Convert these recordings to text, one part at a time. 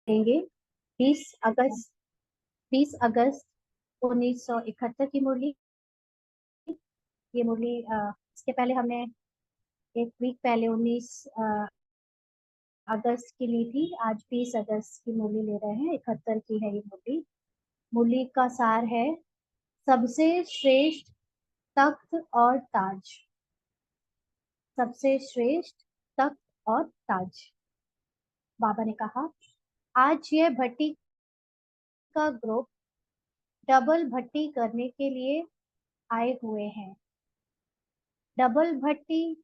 देंगे 20 अगस्त 1971 की मुरली। ये मुरली इसके पहले हमने एक वीक पहले 19 अगस्त की ली थी। आज 20 अगस्त की मुरली ले रहे हैं, 71 की है ये मुरली। मुरली का सार है सबसे श्रेष्ठ तख्त और ताज। सबसे श्रेष्ठ तख्त और ताज। बाबा ने कहा आज यह भट्टी का ग्रुप डबल भट्टी करने के लिए आए हुए हैं। डबल भट्टी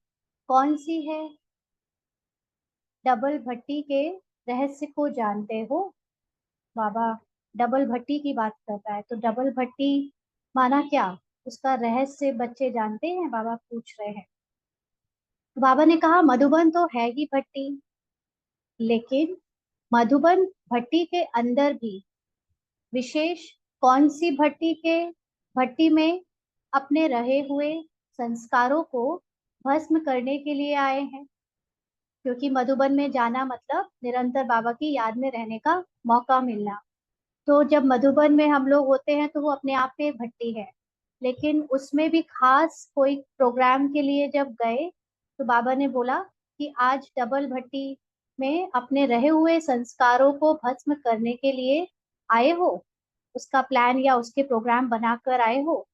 कौन सी है? डबल भट्टी के रहस्य को जानते हो? बाबा डबल भट्टी की बात कर रहा है, तो डबल भट्टी माना क्या? उसका रहस्य बच्चे जानते हैं? बाबा पूछ रहे हैं। तो बाबा ने कहा मधुबन तो है ही भट्टी, लेकिन मधुबन भट्टी के अंदर भी विशेष कौन सी भट्टी के भट्टी में अपने रहे हुए संस्कारों को भस्म करने के लिए आए हैं। क्योंकि मधुबन में जाना मतलब निरंतर बाबा की याद में रहने का मौका मिलना। तो जब मधुबन में हम लोग होते हैं तो वो अपने आप में एक भट्टी है, लेकिन उसमें भी खास कोई प्रोग्राम के लिए जब गए तो बाबा ने बोला कि आज डबल भट्टी में अपने रहे हुए संस्कारों को भस्म करने के लिए आए हो। उसका प्लान या उसके प्रोग्राम बनाकर आए हो।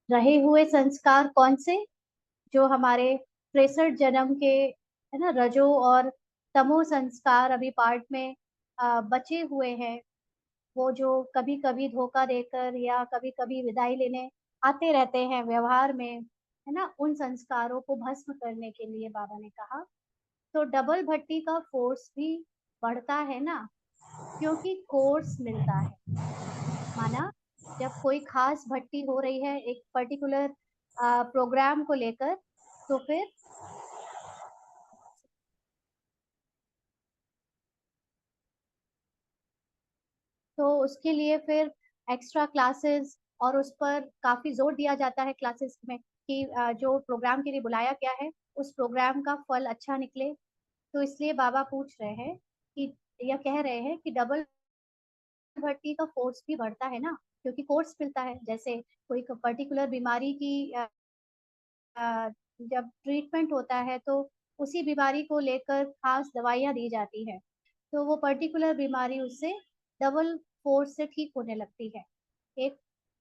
रहे हुए संस्कार कौन से? जो हमारे 63 जन्म के है ना, रजो और तमो संस्कार अभी पार्ट में बचे हुए हैं। वो जो कभी कभी धोखा देकर या कभी कभी विदाई लेने आते रहते हैं व्यवहार में, है ना, उन संस्कारों को भस्म करने के लिए बाबा ने कहा। तो डबल भट्टी का फोर्स भी बढ़ता है ना, क्योंकि कोर्स मिलता है। माना जब कोई खास भट्टी हो रही है एक पर्टिकुलर प्रोग्राम को लेकर, तो फिर उसके लिए फिर एक्स्ट्रा क्लासेस और उस पर काफी जोर दिया जाता है क्लासेस में कि जो प्रोग्राम के लिए बुलाया गया है उस प्रोग्राम का फल अच्छा निकले। तो इसलिए बाबा पूछ रहे हैं कि या कह रहे हैं कि डबल भर्ती का फोर्स भी बढ़ता है ना, क्योंकि कोर्स मिलता है। जैसे कोई पर्टिकुलर बीमारी की जब ट्रीटमेंट होता है तो उसी बीमारी को लेकर खास दवाइयाँ दी जाती है, तो वो पर्टिकुलर बीमारी उससे डबल फोर्स से ठीक होने लगती है। एक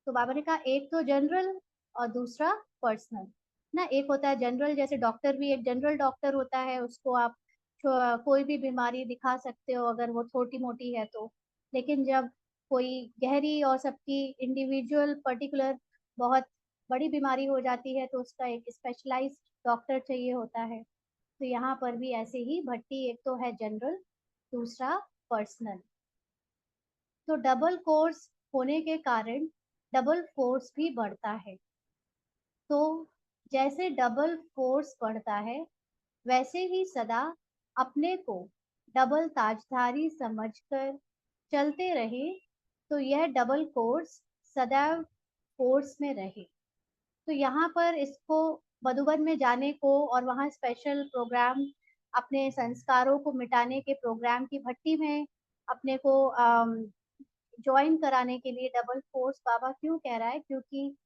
तो बाबा ने कहा एक तो जनरल और दूसरा पर्सनल ना। एक होता है जनरल, जैसे डॉक्टर भी एक जनरल डॉक्टर होता है, उसको आप कोई भी बीमारी दिखा सकते हो अगर वो छोटी मोटी है तो। लेकिन जब कोई गहरी और सबकी इंडिविजुअल पर्टिकुलर बहुत बड़ी बीमारी हो जाती है तो उसका एक स्पेशलाइज्ड डॉक्टर चाहिए होता है। तो यहाँ पर भी ऐसे ही भट्टी एक तो है जनरल, दूसरा पर्सनल। तो डबल कोर्स होने के कारण डबल फोर्स भी बढ़ता है। तो जैसे डबल फोर्स बढ़ता है वैसे ही सदा अपने को डबल ताजधारी समझकर चलते रहे, तो यह डबल कोर्स सदैव फोर्स में रहे। तो यहाँ पर इसको मधुबन में जाने को और वहाँ स्पेशल प्रोग्राम अपने संस्कारों को मिटाने के प्रोग्राम की भट्टी में अपने को ज्वाइन कराने के लिए डबल फोर्स बाबा क्यों कह रहा है? क्योंकि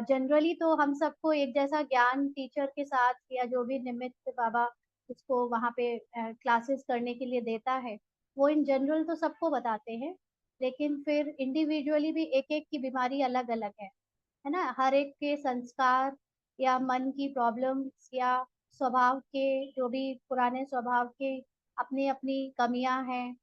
जनरली तो हम सबको एक जैसा ज्ञान टीचर के साथ या जो भी निमित्त बाबा इसको वहाँ पे क्लासेस करने के लिए देता है वो इन जनरल तो सबको बताते हैं, लेकिन फिर इंडिविजुअली भी एक एक की बीमारी अलग अलग है ना। हर एक के संस्कार या मन की प्रॉब्लम्स या स्वभाव के जो भी पुराने स्वभाव के अपनी अपनी कमियां हैं,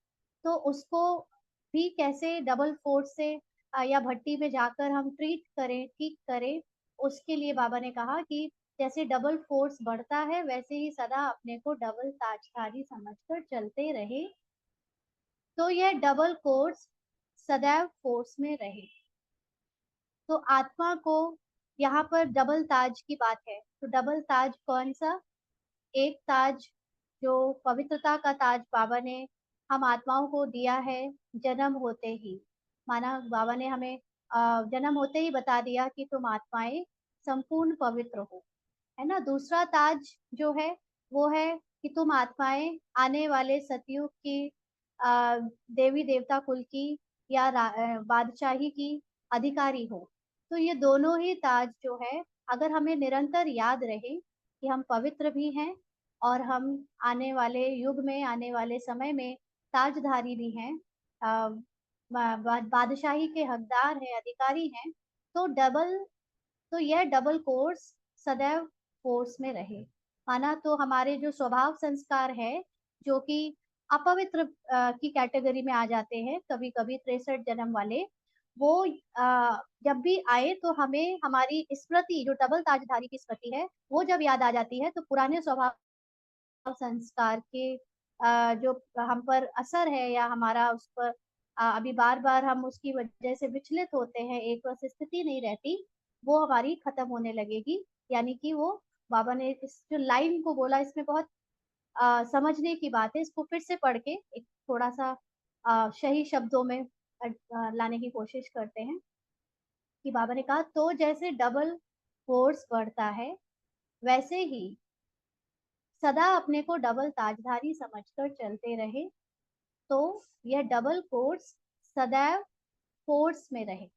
तो उसको भी कैसे डबल फोर्स से या भट्टी में जाकर हम ट्रीट करें, ठीक करें। उसके लिए बाबा ने कहा कि जैसे डबल फोर्स बढ़ता है वैसे ही सदा अपने को डबल ताजधारी समझकर चलते रहे, तो यह डबल कोर्स सदैव फोर्स में रहे। तो आत्मा को यहाँ पर डबल ताज की बात है, तो डबल ताज कौन सा? एक ताज जो पवित्रता का ताज बाबा ने हम आत्माओं को दिया है जन्म होते ही। माना बाबा ने हमें जन्म होते ही बता दिया कि तुम आत्माएं संपूर्ण पवित्र हो, है ना। दूसरा ताज जो है वो है कि तुम आत्माएं आने वाले सतयुग की देवी देवता कुल की या बादशाही की अधिकारी हो। तो ये दोनों ही ताज जो है, अगर हमें निरंतर याद रहे कि हम पवित्र भी हैं और हम आने वाले युग में, आने वाले समय में ताजधारी भी हैं, बादशाही के हकदार हैं, अधिकारी हैं, तो यह डबल कोर्स सदैव फोर्स में रहे। माना तो हमारे जो स्वभाव संस्कार है, जो कि अपवित्र की कैटेगरी में आ जाते हैं कभी कभी, 63 जन्म वाले, वो जब भी आए तो हमें हमारी स्मृति, जो डबल ताजधारी की स्मृति है, वो जब याद आ जाती है, तो पुराने स्वभाव संस्कार के जो हम पर असर है, या हमारा उस पर अभी बार बार हम उसकी वजह से विचलित होते हैं, एक बस स्थिति नहीं रहती, वो हमारी खत्म होने लगेगी। यानी कि वो बाबा ने इस जो लाइन को बोला, इसमें बहुत समझने की बात है। इसको फिर से पढ़ के एक थोड़ा सा सही शब्दों में लाने की कोशिश करते हैं। कि बाबा ने कहा, तो जैसे डबल फोर्स बढ़ता है, वैसे ही सदा अपने को डबल ताजधारी समझकर चलते रहे, तो यह डबल कोर्स सदैव फोर्स में रहे।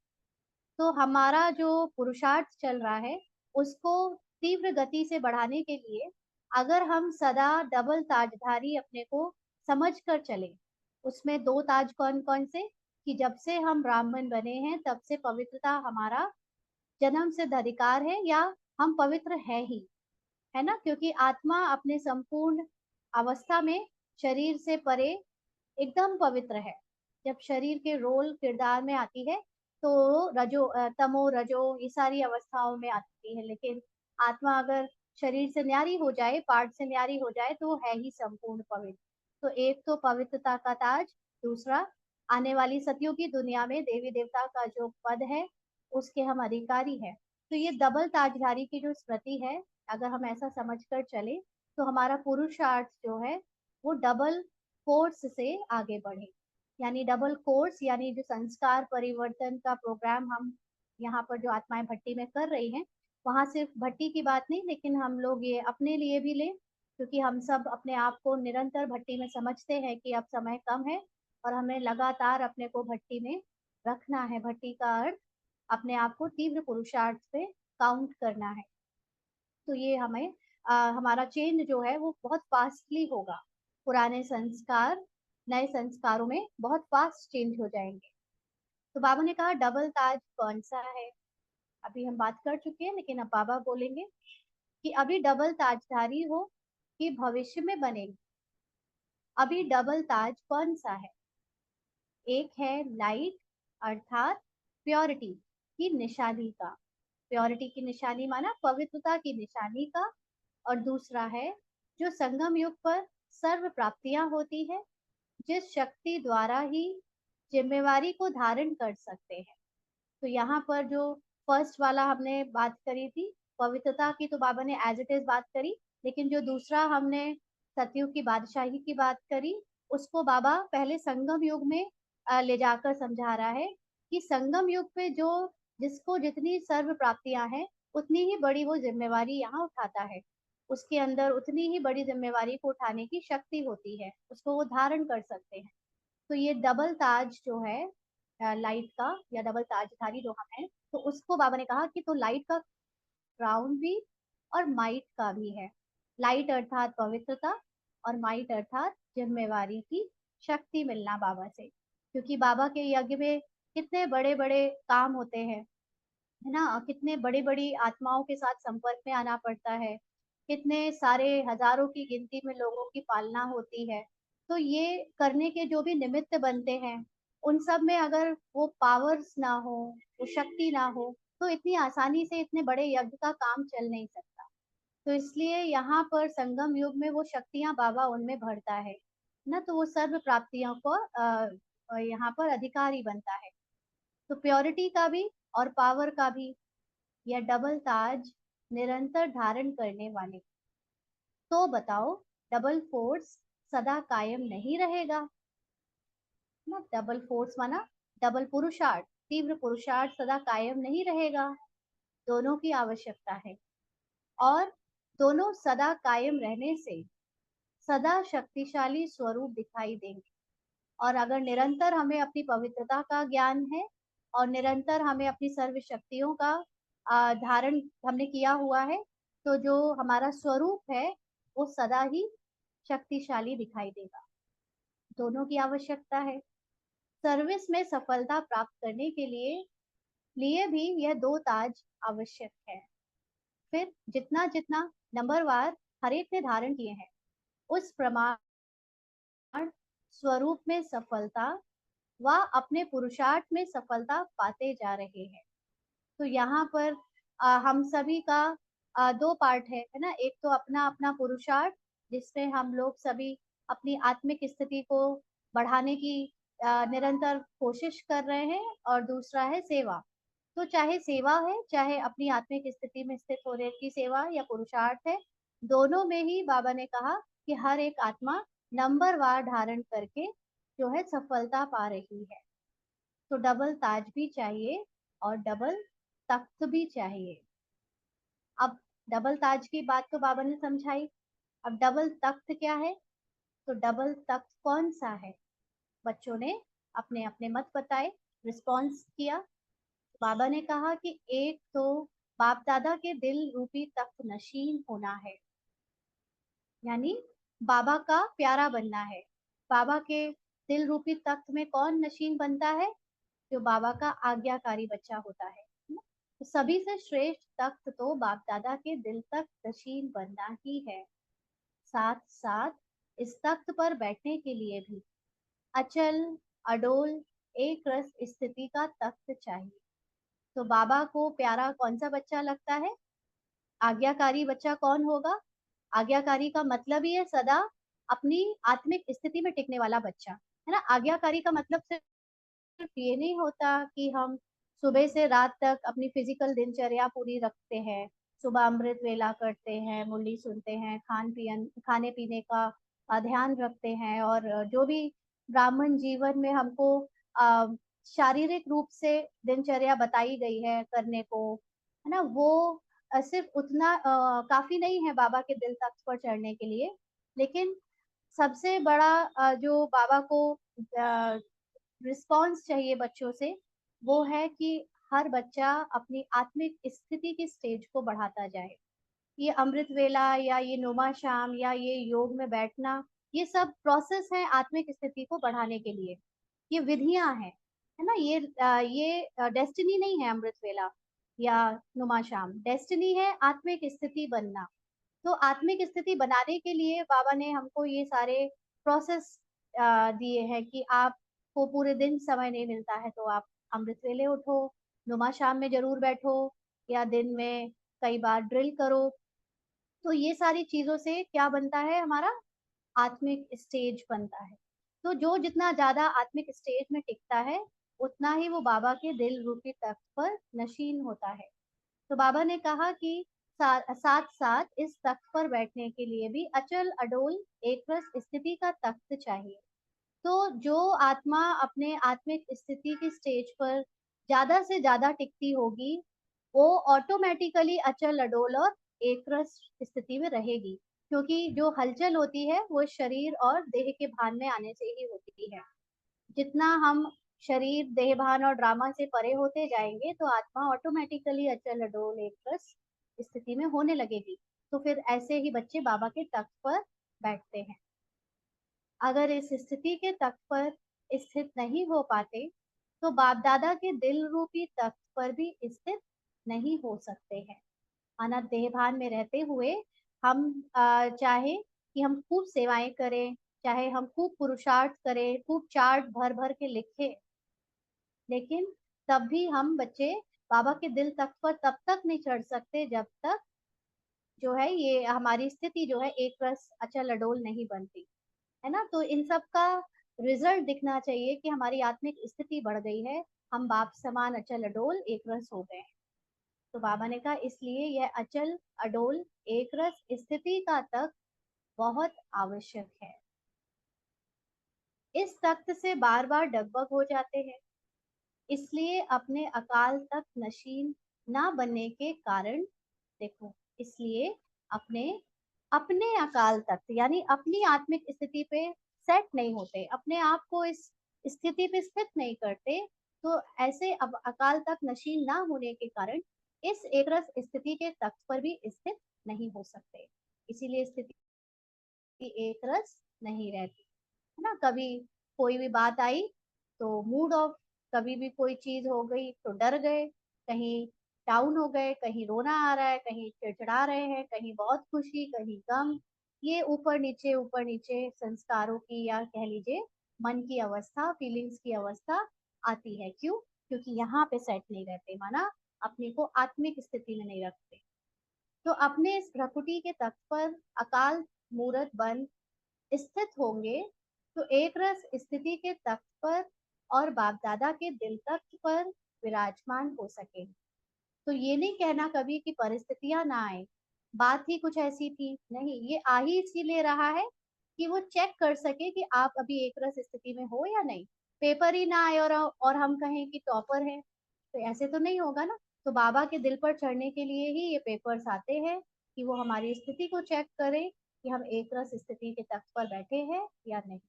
तो हमारा जो पुरुषार्थ चल रहा है, उसको तीव्र गति से बढ़ाने के लिए अगर हम सदा डबल ताजधारी अपने को समझ कर चले, उसमें दो ताज कौन कौन से, कि जब से हम ब्राह्मण बने हैं तब से पवित्रता हमारा जन्म सिद्ध अधिकार है, या हम पवित्र है ही, है ना, क्योंकि आत्मा अपने संपूर्ण अवस्था में शरीर से परे एकदम पवित्र है। जब शरीर के रोल किरदार में आती है, तो तमो रजो ये सारी अवस्थाओं में आती है, लेकिन आत्मा अगर शरीर से न्यारी हो जाए, पार्ट से न्यारी हो जाए, तो है ही संपूर्ण पवित्र। तो एक तो पवित्रता का ताज, दूसरा आने वाली सतियों की दुनिया में देवी देवता का जो पद है, उसके हम अधिकारी हैं। तो ये डबल ताजधारी की जो स्मृति है, अगर हम ऐसा समझ कर चले, तो हमारा पुरुषार्थ जो है वो डबल कोर्स से आगे बढ़े। यानी डबल कोर्स, यानी जो संस्कार परिवर्तन का प्रोग्राम हम यहाँ पर जो आत्माएं भट्टी में कर रही हैं, वहां सिर्फ भट्टी की बात नहीं, लेकिन हम लोग ये अपने लिए भी लें, क्योंकि हम सब अपने आप को निरंतर भट्टी में समझते हैं कि अब समय कम है, और हमें लगातार अपने को भट्टी में रखना है। भट्टी का अर्थ अपने आप को तीव्र पुरुषार्थ पे काउंट करना है। तो ये हमें हमारा चेंज जो है वो बहुत फास्टली होगा। पुराने संस्कार नए संस्कारों में बहुत फास्ट चेंज हो जाएंगे। तो बाबा ने कहा, डबल ताज कौन सा है, अभी हम बात कर चुके हैं, लेकिन अब बाबा बोलेंगे कि अभी डबल ताजधारी हो कि भविष्य में बनेगी। अभी डबल ताज कौन सा है? एक है लाइट, अर्थात प्योरिटी की निशानी का, प्योरिटी की निशानी माना पवित्रता की निशानी का। और दूसरा है जो संगम युग पर सर्व प्राप्तियां होती है, जिस शक्ति द्वारा ही जिम्मेवारी को धारण कर सकते हैं। तो यहाँ पर जो फर्स्ट वाला हमने बात करी थी पवित्रता की, तो बाबा ने एज इट इज बात करी, लेकिन जो दूसरा हमने सतयुग की बादशाही की बात करी, उसको बाबा पहले संगम युग में ले जाकर समझा रहा है कि संगम युग पे जो जिसको जितनी सर्व प्राप्तियां हैं, उतनी ही बड़ी वो जिम्मेवारी यहाँ उठाता है। उसके अंदर उतनी ही बड़ी जिम्मेवारी को उठाने की शक्ति होती है, उसको वो धारण कर सकते हैं। तो ये डबल ताज जो है लाइट का, या डबल ताजधारी जो हम है, तो उसको बाबा ने कहा कि तो लाइट का क्राउन भी और माइट का भी है। लाइट अर्थात पवित्रता, और माइट अर्थात जिम्मेवारी की शक्ति मिलना बाबा से। क्योंकि बाबा के यज्ञ में कितने बड़े बड़े काम होते हैं, है ना, कितने बड़ी बड़ी आत्माओं के साथ संपर्क में आना पड़ता है, कितने सारे हजारों की गिनती में लोगों की पालना होती है। तो ये करने के जो भी निमित्त बनते हैं, उन सब में अगर वो पावर्स ना हो, वो शक्ति ना हो, तो इतनी आसानी से इतने बड़े यज्ञ का काम चल नहीं सकता। तो इसलिए यहाँ पर संगम युग में वो शक्तियां बाबा उनमें भरता है ना, तो वो सर्व प्राप्तियों को यहाँ पर अधिकारी बनता है। तो प्योरिटी का भी और पावर का भी, या डबल ताज निरंतर धारण करने वाले। तो बताओ, डबल फोर्स सदा कायम नहीं रहेगा ना? डबल फोर्स माना डबल पुरुषार्थ, तीव्र पुरुषार्थ सदा कायम नहीं रहेगा। दोनों की आवश्यकता है, और दोनों सदा कायम रहने से सदा शक्तिशाली स्वरूप दिखाई देंगे। और अगर निरंतर हमें अपनी पवित्रता का ज्ञान है और निरंतर हमें अपनी सर्व शक्तियों का धारण हमने किया हुआ है, तो जो हमारा स्वरूप है वो सदा ही शक्तिशाली दिखाई देगा। दोनों की आवश्यकता है। सर्विस में सफलता प्राप्त करने के लिए भी यह दो ताज आवश्यक है। फिर जितना जितना नंबरवार हर एक ने धारण किए हैं, उस प्रमाण स्वरूप में सफलता व अपने पुरुषार्थ में सफलता पाते जा रहे हैं। तो यहाँ पर हम सभी का दो पार्ट है ना। एक तो अपना अपना पुरुषार्थ, जिसमें हम लोग सभी अपनी आत्मिक स्थिति को बढ़ाने की निरंतर कोशिश कर रहे हैं, और दूसरा है सेवा। तो चाहे सेवा है, चाहे अपनी आत्मिक स्थिति में स्थित होने की सेवा या पुरुषार्थ है, दोनों में ही बाबा ने कहा कि हर एक आत्मा नंबरवार धारण करके जो है सफलता पा रही है। तो डबल ताज भी चाहिए और डबल तख्त भी चाहिए। अब डबल ताज की बात तो बाबा ने समझाई, अब डबल तख्त क्या है? तो डबल तख्त कौन सा है? बच्चों ने अपने अपने मत बताए, रिस्पॉन्स किया। बाबा ने कहा कि एक तो बाप दादा के दिल रूपी तख्त नशीन होना है, यानी बाबा का प्यारा बनना है। बाबा के दिल रूपी तख्त में कौन नशीन बनता है? जो बाबा का आज्ञाकारी बच्चा होता है ना? तो सभी से श्रेष्ठ तख्त तो बाप दादा के दिल तक नशीन बनना ही है। साथ साथ इस तख्त पर बैठने के लिए भी अचल अडोल एक रस स्थिति का तख्त चाहिए। तो बाबा को प्यारा कौन सा बच्चा लगता है? आज्ञाकारी बच्चा कौन होगा? आज्ञाकारी का मतलब ही है सदा अपनी आत्मिक स्थिति में टिकने वाला बच्चा, है ना। आज्ञाकारी का मतलब सिर्फ ये नहीं होता कि हम सुबह से रात तक अपनी फिजिकल दिनचर्या पूरी रखते हैं, सुबह अमृत वेला करते हैं, मुरली सुनते हैं, खाने पीने का ध्यान रखते हैं, और जो भी ब्राह्मण जीवन में हमको अ, शारीरिक रूप से दिनचर्या बताई गई है करने को, है ना, वो सिर्फ उतना काफी नहीं है बाबा के दिल तख्त पर चढ़ने के लिए। लेकिन सबसे बड़ा जो बाबा को रिस्पॉन्स चाहिए बच्चों से, वो है कि हर बच्चा अपनी आत्मिक स्थिति की स्टेज को बढ़ाता जाए। ये अमृत वेला या ये नुमा शाम या ये योग में बैठना, ये सब प्रोसेस है आत्मिक स्थिति को बढ़ाने के लिए। ये विधियां हैं, है ना। ये डेस्टिनी नहीं है अमृत वेला या नुमा शाम। डेस्टिनी है आत्मिक स्थिति बनना। तो आत्मिक स्थिति बनाने के लिए बाबा ने हमको ये सारे प्रोसेस दिए हैं कि आपको पूरे दिन समय नहीं मिलता है तो आप अमृत वेले उठो, नुमा शाम में जरूर बैठो, या दिन में कई बार ड्रिल करो। तो ये सारी चीजों से क्या बनता है? हमारा आत्मिक स्टेज बनता है। तो जो जितना ज्यादा आत्मिक स्टेज में टिकता है, उतना ही वो बाबा के दिल रूपी तख्त पर नशीन होता है। तो बाबा ने कहा कि साथ साथ इस तख्त पर बैठने के लिए भी अचल अडोल एक रस स्थिति का तख्त चाहिए। तो जो आत्मा अपने आत्मिक स्थिति की स्टेज पर ज्यादा से ज्यादा टिकती होगी, वो ऑटोमेटिकली अचल अडोल और एक रस स्थिति में रहेगी। क्योंकि जो हलचल होती है वो शरीर और देह के भान में आने से ही होती है। जितना हम शरीर देह भान और ड्रामा से परे होते जाएंगे, तो आत्मा ऑटोमेटिकली अचल अडोल एक रस स्थिति में होने लगेगी। तो फिर ऐसे ही बच्चे बाबा के तख्त पर बैठते हैं। अगर इस स्थिति के तख्त पर स्थित नहीं हो पाते, तो बाप दादा के दिल रूपी तख्त पर भी स्थित नहीं हो सकते हैं। माना देहभान में रहते हुए हम चाहे कि हम खूब सेवाएं करें, चाहे हम खूब पुरुषार्थ करें, खूब चार्ट भर भर के लिखें, लेकिन तब भी हम बच्चे बाबा के दिल तख्त पर तब तक नहीं चढ़ सकते जब तक जो है ये हमारी स्थिति जो है एक रस अचल अडोल नहीं बनती, है ना। तो इन सब का रिजल्ट दिखना चाहिए कि हमारी आत्मिक स्थिति बढ़ गई है, हम बाप समान अचल अडोल एक रस हो गए। तो बाबा ने कहा इसलिए यह अचल अडोल एक रस स्थिति का तख्त बहुत आवश्यक है। इस तख्त से बार बार डगमग हो जाते हैं, इसलिए अपने अकाल तक नशीन ना बनने के कारण, देखो, इसलिए अपने अपने अकाल तख्त यानी अपनी आत्मिक स्थिति पे सेट नहीं होते, अपने आप को इस स्थिति पे स्थित नहीं करते, तो ऐसे अब अकाल तक नशीन ना होने के कारण इस एक रस स्थिति के तख्त पर भी स्थित नहीं हो सकते। इसीलिए स्थिति एक रस नहीं रहती है ना। कभी कोई भी बात आई तो मूड ऑफ, कभी भी कोई चीज हो गई तो डर गए, कहीं डाउन हो गए, कहीं रोना आ रहा है, कहीं चिड़चिड़ा रहे हैं, कहीं बहुत खुशी, कहीं गम। ये ऊपर नीचे संस्कारों की या कह लीजिए मन की अवस्था, फीलिंग्स की अवस्था आती है। क्यों? क्योंकि यहाँ पे सेट नहीं रहते, माना अपने को आत्मिक स्थिति में नहीं रखते। तो अपने इस प्रकृति के तख्त पर अकाल मूर्त बन स्थित होंगे तो एक रस स्थिति के तख्त पर और बाप दादा के दिल तख्त पर विराजमान हो सके। तो ये नहीं कहना कभी कि परिस्थितियां ना आए, बात ही कुछ ऐसी थी, नहीं, ये आ ही इसीलिए रहा है कि वो चेक कर सके कि आप अभी एक रस स्थिति में हो या नहीं। पेपर ही ना आए और हम कहें कि टॉपर है, तो ऐसे तो नहीं होगा ना। तो बाबा के दिल पर चढ़ने के लिए ही ये पेपर्स आते हैं कि वो हमारी स्थिति को चेक करे कि हम एक रस स्थिति के तख्त पर बैठे हैं या नहीं।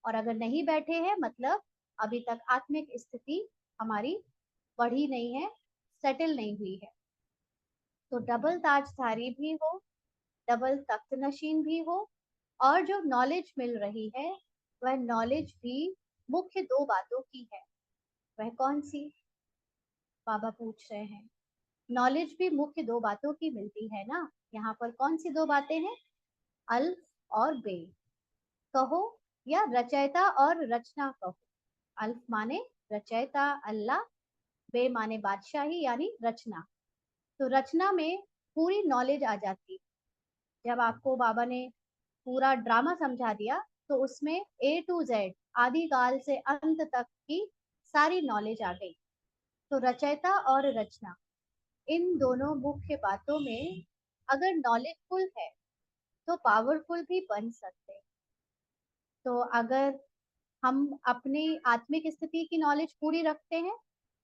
और अगर नहीं बैठे हैं मतलब अभी तक आत्मिक स्थिति हमारी बढ़ी नहीं है, सेटल नहीं हुई है। तो डबल ताजधारी भी हो, डबल तख्त नशीन भी हो, और जो नॉलेज मिल रही है वह नॉलेज भी मुख्य दो बातों की है। वह कौन सी? बाबा पूछ रहे हैं। नॉलेज भी मुख्य दो बातों की मिलती है ना। यहाँ पर कौन सी दो बातें हैं? अल्फ और बे कहो, या रचयिता और रचना कहो। अल्फ माने रचयिता अल्लाह, बे माने बादशाही यानी रचना। तो रचना में पूरी नॉलेज आ जाती। जब आपको बाबा ने पूरा ड्रामा समझा दिया तो उसमें ए टू जेड आदि काल से अंत तक की सारी नॉलेज आ गई। तो रचयिता और रचना, इन दोनों मुख्य बातों में अगर नॉलेजफुल है तो पावरफुल भी बन सकते हैं। तो अगर हम अपनी आत्मिक स्थिति की नॉलेज पूरी रखते हैं,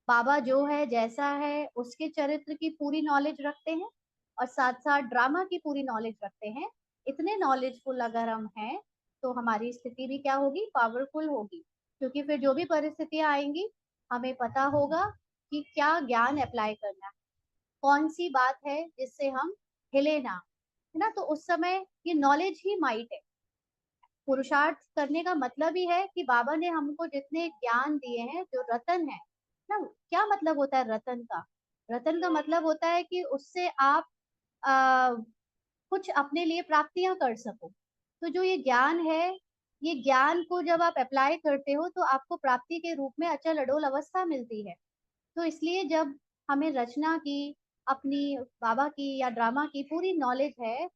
बाबा जो है जैसा है उसके चरित्र की पूरी नॉलेज रखते हैं, और साथ साथ ड्रामा की पूरी नॉलेज रखते हैं, इतने नॉलेजफुल अगर हम हैं तो हमारी स्थिति भी क्या होगी? पावरफुल होगी। क्योंकि फिर जो भी परिस्थितियां आएंगी हमें पता होगा कि क्या ज्ञान अप्लाई करना है, कौन सी बात है जिससे हम हिले ना, है ना। तो उस समय ये नॉलेज ही माइट है। पुरुषार्थ करने का मतलब ही है कि बाबा ने हमको जितने ज्ञान दिए हैं, जो रतन है ना। क्या मतलब होता है रतन का? रतन का मतलब होता है कि उससे आप आ, कुछ अपने लिए प्राप्तियां कर सको। तो जो ये ज्ञान है, ये ज्ञान को जब आप अप्लाई करते हो तो आपको प्राप्ति के रूप में अचल अडोल अवस्था मिलती है। तो इसलिए जब हमें रचना की, अपनी बाबा की या ड्रामा की पूरी नॉलेज है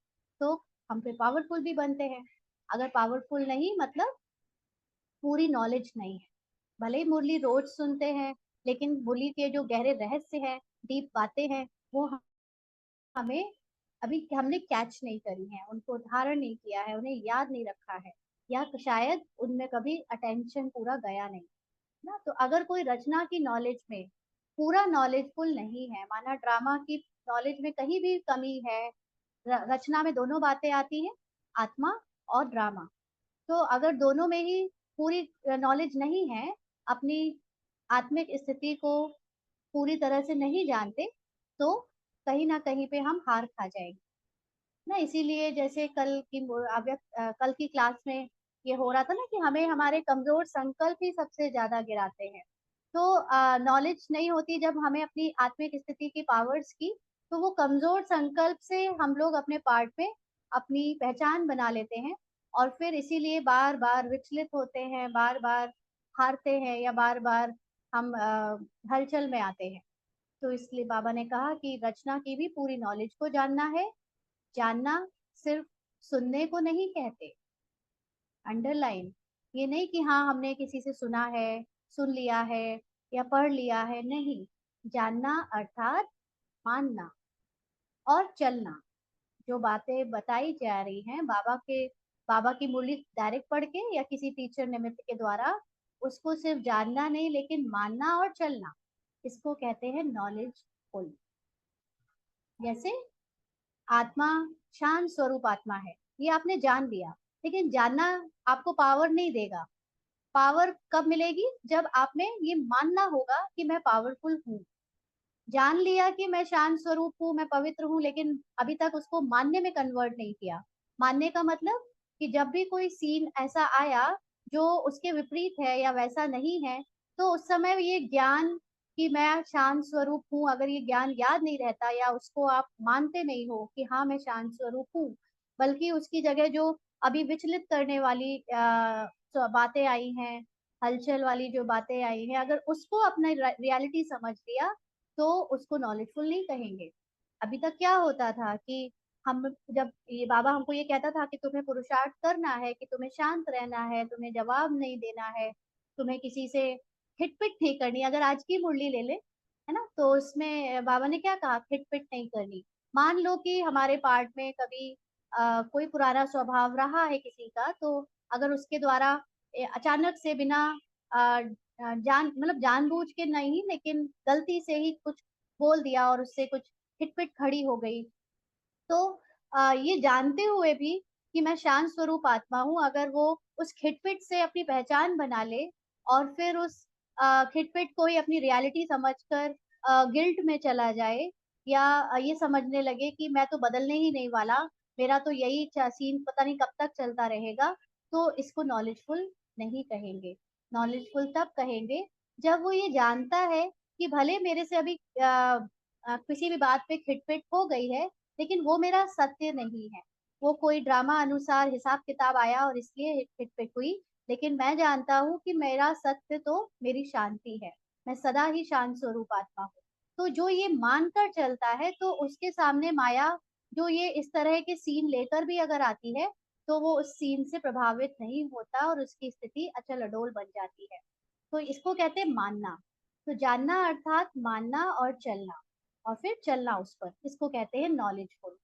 तो हम फिर पावरफुल भी बनते हैं। अगर पावरफुल नहीं मतलब पूरी नॉलेज नहीं है, भले ही मुरली रोज सुनते हैं लेकिन मुरली के जो गहरे रहस्य हैं, डीप बातें हैं, वो हमें अभी हमने कैच नहीं करी है, उनको धारण नहीं किया है, उन्हें याद नहीं रखा है, या शायद उनमें कभी अटेंशन पूरा गया नहीं ना। तो अगर कोई रचना की नॉलेज में पूरा नॉलेजफुल नहीं है, माना ड्रामा की नॉलेज में कहीं भी कमी है, रचना में दोनों बातें आती हैं, आत्मा और ड्रामा। तो अगर दोनों में ही पूरी नॉलेज नहीं है, अपनी आत्मिक स्थिति को पूरी तरह से नहीं जानते, तो कहीं ना कहीं पे हम हार खा जाएंगे ना। इसीलिए जैसे कल की क्लास में ये हो रहा था ना कि हमें हमारे कमजोर संकल्प ही सबसे ज्यादा गिराते हैं। तो नॉलेज नहीं होती जब हमें अपनी आत्मिक स्थिति की पावर्स की, तो वो कमजोर संकल्प से हम लोग अपने पार्ट पे अपनी पहचान बना लेते हैं, और फिर इसीलिए बार बार विचलित होते हैं, बार बार हारते हैं, या बार बार हम हलचल में आते हैं। तो इसलिए बाबा ने कहा कि रचना की भी पूरी नॉलेज को जानना है। जानना सिर्फ सुनने को नहीं कहते, अंडरलाइन, ये नहीं कि हाँ हमने किसी से सुना है, सुन लिया है या पढ़ लिया है, नहीं। जानना अर्थात मानना और चलना। जो बातें बताई जा रही हैं बाबा की मुरली डायरेक्ट पढ़ के या किसी टीचर निमित्त के द्वारा, उसको सिर्फ जानना नहीं लेकिन मानना और चलना, इसको कहते हैं नॉलेजफुल। जैसे आत्मा शांत स्वरूप आत्मा है, ये आपने जान लिया, लेकिन जानना आपको पावर नहीं देगा। पावर कब मिलेगी? जब आप में ये मानना होगा कि मैं पावरफुल हूँ। जान लिया कि मैं शांत स्वरूप हूँ, मैं पवित्र हूँ, लेकिन अभी तक उसको मानने में कन्वर्ट नहीं किया। मानने का मतलब कि जब भी कोई सीन ऐसा आया जो उसके विपरीत है या वैसा नहीं है, तो उस समय ये ज्ञान कि मैं शांत स्वरूप हूँ, अगर ये ज्ञान याद नहीं रहता या उसको आप मानते नहीं हो कि हाँ मैं शांत स्वरूप हूँ, बल्कि उसकी जगह जो अभी विचलित करने वाली बातें आई हैं, हलचल वाली जो बातें आई हैं, अगर उसको अपना रियलिटी समझ लिया तो उसको नॉलेजफुल नहीं कहेंगे। अभी तक क्या होता था कि हम जब ये बाबा हमको ये कहता था कि तुम्हें पुरुषार्थ करना है, कि तुम्हें शांत रहना है, तुम्हें जवाब नहीं देना है, तुम्हें किसी से खिटपिट नहीं करनी। अगर आज की मुरली ले ले, है ना, तो उसमें बाबा ने क्या कहा? खिटपिट नहीं करनी। मान लो कि हमारे पार्ट में कभी कोई पुराना स्वभाव रहा है किसी का, तो अगर उसके द्वारा अचानक से बिना जान मतलब जानबूझ के नहीं, लेकिन गलती से ही कुछ बोल दिया और उससे कुछ खिटपिट खड़ी हो गई, तो ये जानते हुए भी कि मैं शांत स्वरूप आत्मा हूँ, अगर वो उस खिटपिट से अपनी पहचान बना ले और फिर उस खिटपिट को ही अपनी रियलिटी समझकर गिल्ट में चला जाए, या ये समझने लगे कि मैं तो बदलने ही नहीं वाला, मेरा तो यही सीन पता नहीं कब तक चलता रहेगा, तो इसको नॉलेजफुल नहीं कहेंगे। नॉलेजफुल तब कहेंगे जब वो ये जानता है कि भले मेरे से अभी किसी भी बात पे खिटपिट हो गई है, लेकिन वो मेरा सत्य नहीं है। वो कोई ड्रामा अनुसार हिसाब किताब आया और इसलिए हिट हुई, लेकिन मैं जानता हूँ कि मेरा सत्य तो मेरी शांति है। मैं सदा ही शांत स्वरूप आत्मा हूँ। तो जो ये मानकर चलता है, तो उसके सामने माया जो ये इस तरह के सीन लेकर भी अगर आती है, तो वो उस सीन से प्रभावित नहीं होता और उसकी स्थिति अचल अडोल बन जाती है। तो इसको कहते हैं मानना। तो जानना अर्थात मानना और चलना, और फिर चलना उस पर, इसको कहते हैं नॉलेजफुल,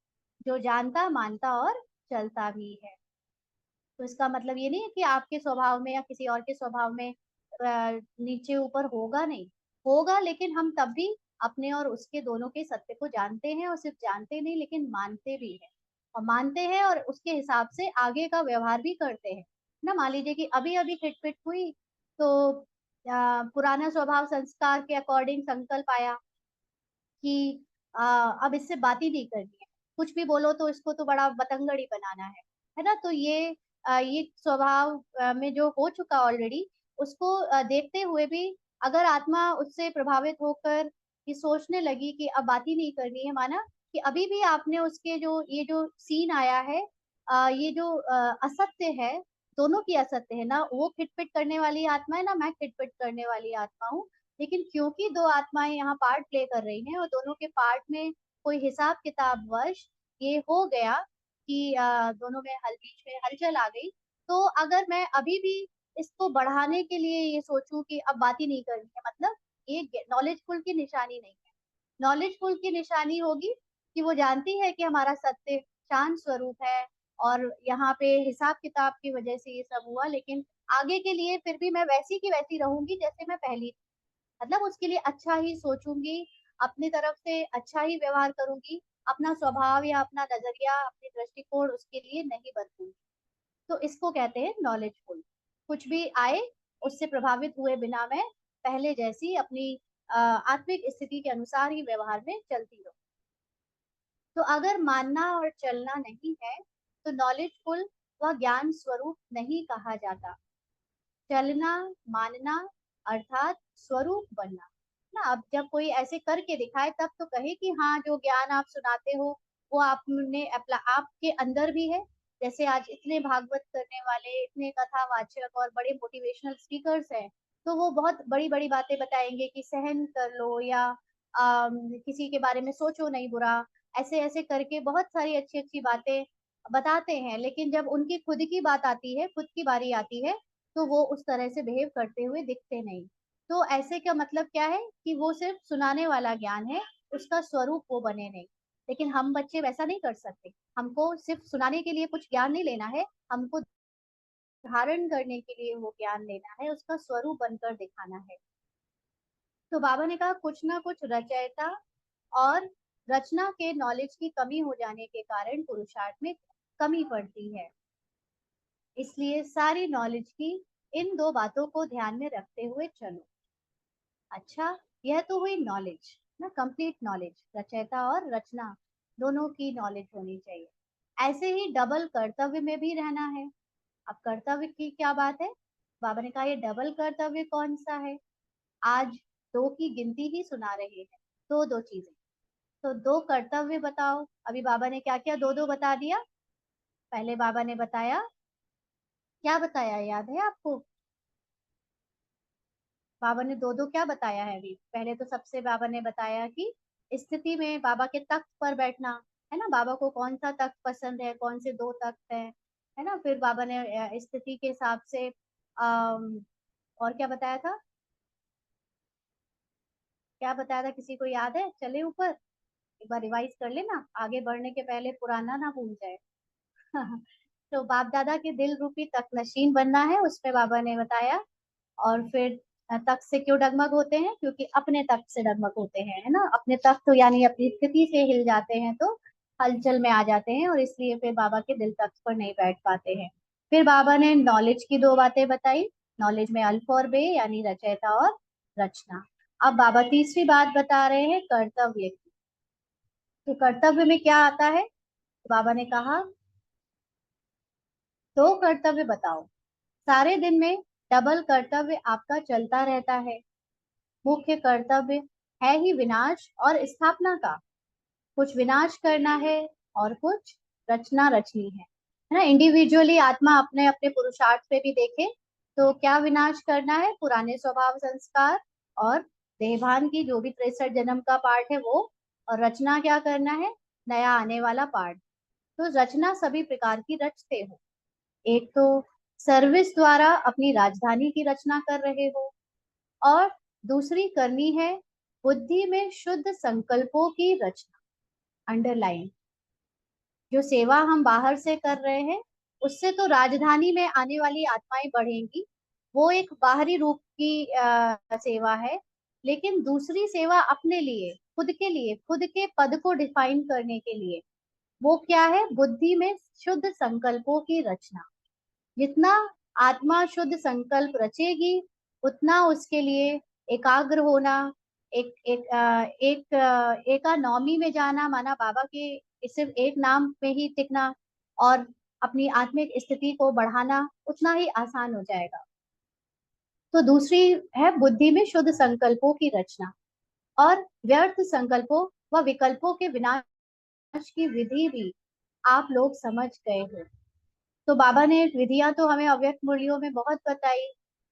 जो जानता मानता और चलता भी है। तो इसका मतलब ये नहीं है कि आपके स्वभाव में या किसी और के स्वभाव में नीचे ऊपर होगा, नहीं होगा, लेकिन हम तब भी अपने और उसके दोनों के सत्य को जानते हैं, और सिर्फ जानते नहीं लेकिन मानते भी हैं, और मानते हैं और उसके हिसाब से आगे का व्यवहार भी करते हैं ना। मान लीजिए कि अभी अभी खिटपिट हुई, तो पुराना स्वभाव संस्कार के अकॉर्डिंग संकल्प आया कि अब इससे बात ही नहीं करनी है, कुछ भी बोलो तो इसको तो बड़ा बतंगड़ ही बनाना है ना। तो ये स्वभाव में जो हो चुका ऑलरेडी, उसको देखते हुए भी अगर आत्मा उससे प्रभावित होकर ये सोचने लगी कि अब बात ही नहीं करनी है, माना कि अभी भी आपने उसके जो ये जो सीन आया है, ये जो असत्य है, दोनों की असत्य है ना, वो खिटपिट करने वाली आत्मा है ना, मैं खिटपिट करने वाली आत्मा हूँ। लेकिन क्योंकि दो आत्माएं यहाँ पार्ट प्ले कर रही हैं और दोनों के पार्ट में कोई हिसाब किताब वश ये हो गया कि दोनों में बीच में हलचल आ गई, तो अगर मैं अभी भी इसको बढ़ाने के लिए ये सोचूं कि अब बात ही नहीं करनी है, मतलब ये नॉलेजफुल की निशानी नहीं है। नॉलेजफुल की निशानी होगी कि वो जानती है कि हमारा सत्य शांत स्वरूप है, और यहाँ पे हिसाब किताब की वजह से ये सब हुआ, लेकिन आगे के लिए फिर भी मैं वैसी की वैसी रहूंगी जैसे मैं पहली, मतलब उसके लिए अच्छा ही सोचूंगी, अपनी तरफ से अच्छा ही व्यवहार करूंगी, अपना स्वभाव या अपना नजरिया, अपनी दृष्टिकोण उसके लिए नहीं बदलूंगी। तो इसको कहते हैं नॉलेजफुल। कुछ भी आए उससे प्रभावित हुए बिना मैं पहले जैसी अपनी आत्मिक स्थिति के अनुसार ही व्यवहार में चलती रहूं। तो अगर मानना और चलना नहीं है, तो नॉलेजफुल व ज्ञान स्वरूप नहीं कहा जाता। चलना, मानना अर्थात स्वरूप बनना ना। अब जब कोई ऐसे करके दिखाए तब तो कहे कि हाँ जो ज्ञान आप सुनाते हो वो आपने आपके अंदर भी है। जैसे आज इतने भागवत करने वाले, इतने कथावाचक और बड़े मोटिवेशनल स्पीकर्स हैं, तो वो बहुत बड़ी बड़ी बातें बताएंगे कि सहन कर लो, या किसी के बारे में सोचो नहीं बुरा, ऐसे ऐसे करके बहुत सारी अच्छी अच्छी बातें बताते हैं। लेकिन जब उनकी खुद की बात आती है, खुद की बारी आती है, तो वो उस तरह से बिहेव करते हुए दिखते नहीं। तो ऐसे का मतलब क्या है कि वो सिर्फ सुनाने वाला ज्ञान है, उसका स्वरूप वो बने नहीं। लेकिन हम बच्चे वैसा नहीं कर सकते, हमको सिर्फ सुनाने के लिए कुछ ज्ञान नहीं लेना है, हमको धारण करने के लिए वो ज्ञान लेना है, उसका स्वरूप बनकर दिखाना है। तो बाबा ने कहा कुछ ना कुछ रचयिता और रचना के नॉलेज की कमी हो जाने के कारण पुरुषार्थ में कमी पड़ती है। इसलिए सारी नॉलेज की इन दो बातों को ध्यान में रखते हुए चलो। अच्छा, यह तो हुई नॉलेज ना, कंप्लीट नॉलेज, रचयिता और रचना दोनों की नॉलेज होनी चाहिए। ऐसे ही डबल कर्तव्य में भी रहना है। अब कर्तव्य की क्या बात है, बाबा ने कहा ये डबल कर्तव्य कौन सा है। आज दो की गिनती ही सुना रहे हैं, दो दो चीजें। तो दो कर्तव्य बताओ। अभी बाबा ने क्या क्या दो दो बता दिया। पहले बाबा ने बताया, क्या बताया याद है आपको। बाबा ने दो दो क्या बताया है अभी। पहले तो सबसे बाबा ने बताया कि स्थिति में बाबा के तख्त पर बैठना, है ना, बाबा को कौन सा तख्त पसंद है, कौन से दो तख्त है ना। फिर बाबा ने स्थिति के हिसाब से और क्या बताया था, क्या बताया था, किसी को याद है, चले ऊपर एक बार रिवाइज कर लेना, आगे बढ़ने के पहले पुराना ना भूल जाए। तो बाप दादा के दिल रूपी तख्त नशीन बनना है, उसमें बाबा ने बताया। और फिर तख्त से क्यों डगमग होते हैं, क्योंकि अपने तख्त से डगमग होते हैं, है ना, अपने तख्त यानी अपनी स्थिति से हिल जाते हैं तो हलचल में आ जाते हैं, और इसलिए फिर बाबा के दिल तख्त पर नहीं बैठ पाते हैं। फिर बाबा ने नॉलेज की दो बातें बताई, नॉलेज में अल्फ और बे यानी रचयिता और रचना। अब बाबा तीसरी बात बता रहे हैं कर्तव्य की। तो कर्तव्य में क्या आता है, तो बाबा ने कहा दो कर्तव्य बताओ। सारे दिन में डबल कर्तव्य आपका चलता रहता है। मुख्य कर्तव्य है ही विनाश और स्थापना का। कुछ विनाश करना है और कुछ रचना रचनी है ना। इंडिविजुअली आत्मा अपने अपने पुरुषार्थ पे भी देखे तो क्या विनाश करना है, पुराने स्वभाव संस्कार और देहभान की जो भी 63 जन्म का पार्ट है वो, और रचना क्या करना है, नया आने वाला पार्ट। तो रचना सभी प्रकार की रचते हो। एक तो सर्विस द्वारा अपनी राजधानी की रचना कर रहे हो, और दूसरी करनी है बुद्धि में शुद्ध संकल्पों की रचना। अंडरलाइन, जो सेवा हम बाहर से कर रहे हैं उससे तो राजधानी में आने वाली आत्माएं बढ़ेंगी, वो एक बाहरी रूप की सेवा है। लेकिन दूसरी सेवा अपने लिए, खुद के लिए, खुद के पद को डिफाइन करने के लिए, वो क्या है, बुद्धि में शुद्ध संकल्पों की रचना। जितना आत्मा शुद्ध संकल्प रचेगी उतना उसके लिए एकाग्र होना, एकानॉमी में जाना, माना बाबा के सिर्फ एक नाम पे ही टिकना और अपनी आत्मिक स्थिति को बढ़ाना उतना ही आसान हो जाएगा। तो दूसरी है बुद्धि में शुद्ध संकल्पों की रचना, और व्यर्थ संकल्पों व विकल्पों के विनाश की विधि भी आप लोग समझ गए हो। तो बाबा ने विधियां तो हमें अव्यक्त मुरलियों में बहुत बताई।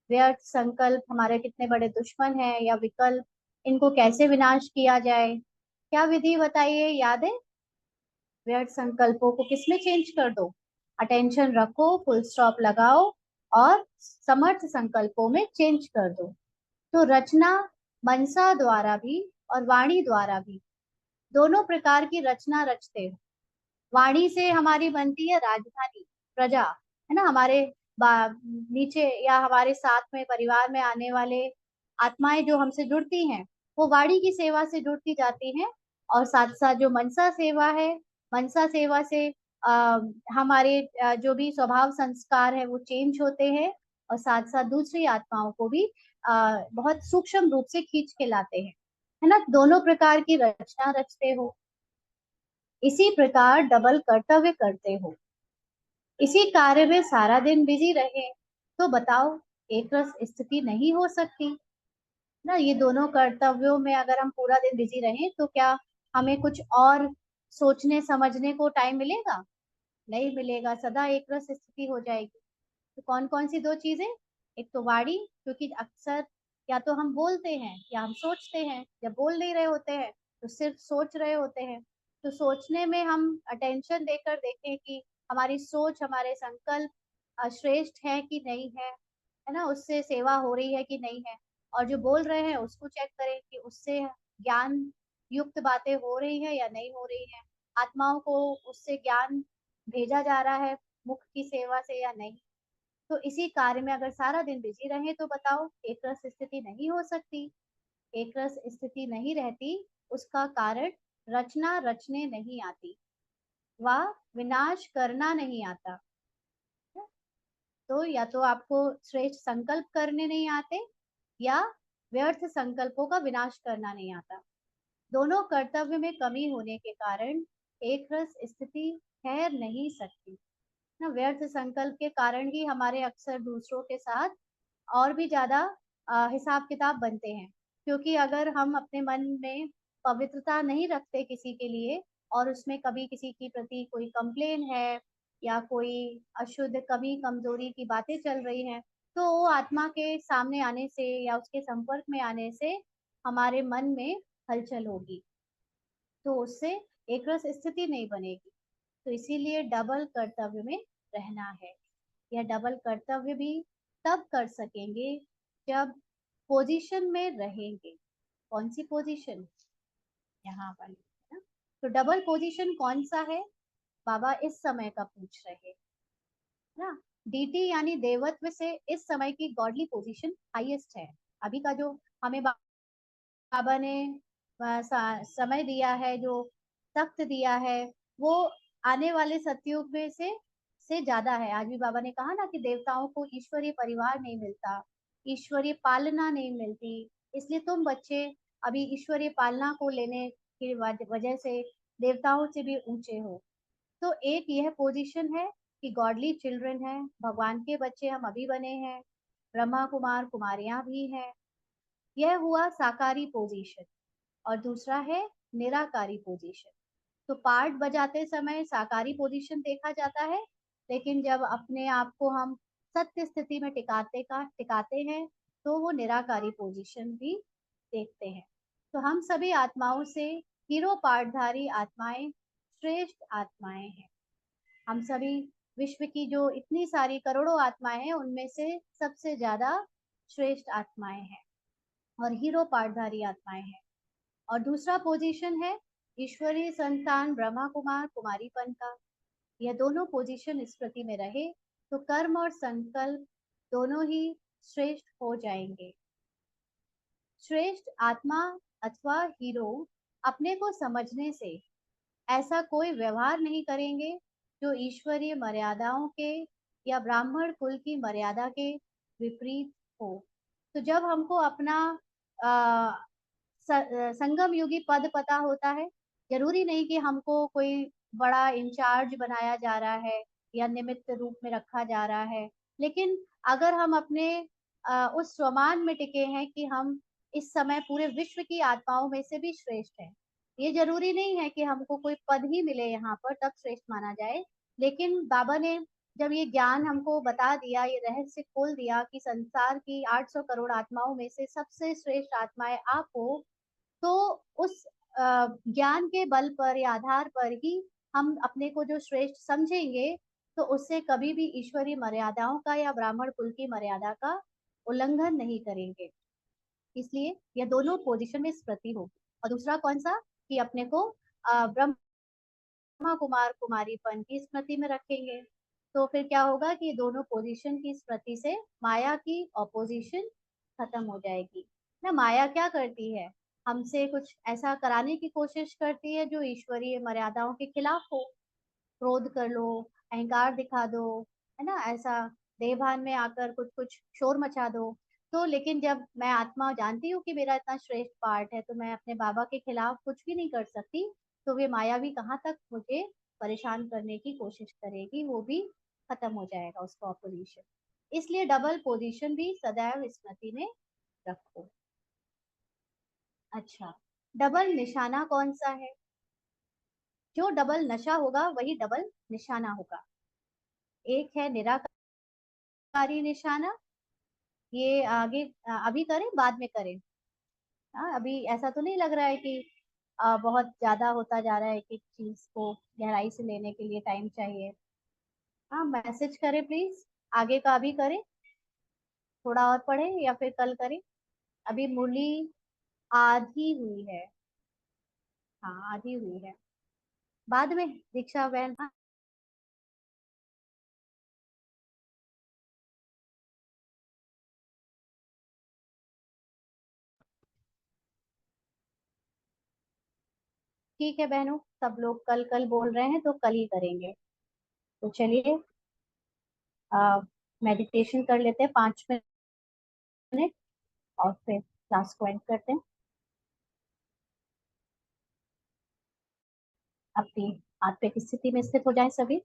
व्यर्थ संकल्प हमारे कितने बड़े दुश्मन हैं, या विकल्प, इनको कैसे विनाश किया जाए, क्या विधि बताइए, याद है। व्यर्थ संकल्पों को किसमें चेंज कर दो, अटेंशन रखो, फुल स्टॉप लगाओ, और समर्थ संकल्पों में चेंज कर दो। तो रचना मनसा द्वारा भी और वाणी द्वारा भी, दोनों प्रकार की रचना रचते हो। वाणी से हमारी बनती है राजधानी, प्रजा, है ना, हमारे नीचे या हमारे साथ में परिवार में आने वाले आत्माएं जो हमसे जुड़ती हैं वो वाणी की सेवा से जुड़ती जाती हैं। और साथ साथ जो मनसा सेवा है, मनसा सेवा से आ, हमारे जो भी स्वभाव संस्कार है वो चेंज होते हैं, और साथ साथ दूसरी आत्माओं को भी बहुत सूक्ष्म रूप से खींच के लाते हैं, है ना। दोनों प्रकार की रचना रचते हो, इसी प्रकार डबल कर्तव्य करते हो, इसी कार्य में सारा दिन बिजी रहे तो बताओ एक रस स्थिति नहीं हो सकती ना। ये दोनों कर्तव्यों में अगर हम पूरा दिन बिजी रहें तो क्या हमें कुछ और सोचने समझने को टाइम मिलेगा, नहीं मिलेगा, सदा एक रस स्थिति हो जाएगी। तो कौन कौन सी दो चीजें, एक तो वाणी, क्योंकि अक्सर या तो हम बोलते हैं या हम सोचते हैं, जब बोल नहीं रहे होते हैं तो सिर्फ सोच रहे होते हैं। तो सोचने में हम अटेंशन देकर देखें कि हमारी सोच, हमारे संकल्प श्रेष्ठ है कि नहीं है ना, उससे सेवा हो रही है कि नहीं है। और जो बोल रहे हैं उसको चेक करें कि उससे ज्ञान युक्त बातें हो रही है या नहीं हो रही है, आत्माओं को उससे ज्ञान भेजा जा रहा है मुख की सेवा से या नहीं। तो इसी कार्य में अगर सारा दिन बिजी रहे तो बताओ एक रस स्थिति नहीं हो सकती। एक रस स्थिति नहीं रहती, उसका कारण रचना रचने नहीं आती, वह विनाश करना नहीं आता। या तो आपको श्रेष्ठ संकल्प करने नहीं आते, या व्यर्थ संकल्पों का विनाश करना नहीं आता। दोनों कर्तव्य में कमी होने के कारण एक रस स्थिति ठहर नहीं सकती ना। व्यर्थ संकल्प के कारण ही हमारे अक्सर दूसरों के साथ और भी ज्यादा हिसाब किताब बनते हैं, क्योंकि अगर हम अपने मन में पवित्रता नहीं रखते किसी के लिए, और उसमें कभी किसी के प्रति कोई कंप्लेन है या कोई अशुद्ध कमी कमजोरी की बातें चल रही हैं, तो वो आत्मा के सामने आने से या उसके संपर्क में आने से हमारे मन में हलचल होगी, तो उससे एक रस स्थिति नहीं बनेगी। तो इसीलिए डबल कर्तव्य में रहना है। यह डबल कर्तव्य भी तब कर सकेंगे जब पोजीशन में रहेंगे। कौन सी पोजीशन? यहाँ वाली है ना। तो डबल पोजीशन कौन सा है? बाबा इस समय का पूछ रहे हैं ना। डीटी यानी देवत्व से इस समय की गॉडली पोजीशन हाईएस्ट है। अभी का जो हमें बाबा ने समय दिया है, जो तख्त दिया है, वो आने वाले सतयुग में से ज्यादा है। आज भी बाबा ने कहा ना कि देवताओं को ईश्वरीय परिवार नहीं मिलता, ईश्वरीय पालना नहीं मिलती, इसलिए तुम बच्चे अभी ईश्वरीय पालना को लेने की वजह से देवताओं से भी ऊंचे हो। तो एक यह पोजीशन है कि गॉडली चिल्ड्रन है, भगवान के बच्चे हम अभी बने हैं, ब्रह्मा कुमार कुमारियां भी हैं। यह हुआ साकारी पोजीशन। और दूसरा है निराकारी पोजीशन। तो पार्ट बजाते समय साकारी पोजीशन देखा जाता है, लेकिन जब अपने आप को हम सत्य स्थिति में टिकाते हैं, तो वो निराकारी पोजीशन भी देखते हैं। तो हम सभी आत्माओं से हीरो पार्टधारी आत्माएं श्रेष्ठ आत्माएं हैं। हम सभी विश्व की जो इतनी सारी करोड़ों आत्माएं हैं, उनमें से सबसे ज्यादा श्रेष्ठ आत्माएं हैं और हीरो पार्टधारी आत्माएं हैं। और दूसरा पोजीशन है ईश्वरीय संतान ब्रह्मा कुमार कुमारीपन का। यह दोनों पोजीशन स्मृति में रहे तो कर्म और संकल्प दोनों ही श्रेष्ठ हो जाएंगे। श्रेष्ठ आत्मा अथवा हीरो अपने को समझने से ऐसा कोई व्यवहार नहीं करेंगे जो ईश्वरीय मर्यादाओं के या ब्राह्मण कुल की मर्यादा के विपरीत हो। तो जब हमको अपना संगम युगी पद पता होता है, जरूरी नहीं कि हमको कोई बड़ा इंचार्ज बनाया जा रहा है या निमित्त रूप में रखा जा रहा है, लेकिन अगर हम अपने उस स्वमान में टिके हैं कि हम इस समय पूरे विश्व की आत्माओं में से भी श्रेष्ठ हैं। ये जरूरी नहीं है कि हमको कोई पद ही मिले यहाँ पर तब श्रेष्ठ माना जाए, लेकिन बाबा ने जब ये ज्ञान हमको बता दिया, ये रहस्य खोल दिया कि संसार की 800 करोड़ आत्माओं में से सबसे श्रेष्ठ आत्माएं आप हो, तो उस ज्ञान के बल पर या आधार पर ही हम अपने को जो श्रेष्ठ समझेंगे, तो उससे कभी भी ईश्वरीय मर्यादाओं का या ब्राह्मण कुल की मर्यादा का उल्लंघन नहीं करेंगे। इसलिए ये दोनों पोजीशन में स्मृति होगी। और दूसरा कौन सा? कि अपने को ब्रह्मा कुमार कुमारीपन की स्मृति में रखेंगे। तो फिर क्या होगा कि दोनों पोजीशन की स्मृति से माया की ऑपोजिशन खत्म हो जाएगी ना। माया क्या करती है? हमसे कुछ ऐसा कराने की कोशिश करती है जो ईश्वरीय मर्यादाओं के खिलाफ हो। क्रोध कर लो, अहंकार दिखा दो, है ना, ऐसा देहभान में आकर कुछ कुछ शोर मचा दो। तो लेकिन जब मैं आत्मा जानती हूँ कि मेरा इतना श्रेष्ठ पार्ट है, तो मैं अपने बाबा के खिलाफ कुछ भी नहीं कर सकती। तो वे माया भी कहाँ तक मुझे परेशान करने की कोशिश करेगी, वो भी खत्म हो जाएगा उसका ऑपोजिशन। इसलिए डबल पोजीशन भी सदैव स्मृति में रखो। अच्छा, डबल निशाना कौन सा है? जो डबल नशा होगा वही डबल निशाना होगा। एक है निराकारी निशाना। ये आगे अभी करें बाद में करें? हाँ, अभी ऐसा तो नहीं लग रहा है कि बहुत ज्यादा होता जा रहा है कि चीज को गहराई से लेने के लिए टाइम चाहिए? हाँ, मैसेज करें प्लीज। आगे का अभी करें, थोड़ा और पढ़े या फिर कल करें? अभी मुरली आधी हुई है। हाँ, आधी हुई है। बाद में दीक्षा बहन। हाँ, ठीक है बहनों, सब लोग कल कल बोल रहे हैं तो कल ही करेंगे। तो चलिए, मेडिटेशन कर लेते हैं 5 मिनट और फिर क्लास को एंड करते हैं। अपनी हाथ पे की स्थिति में स्थित हो जाएं सभी।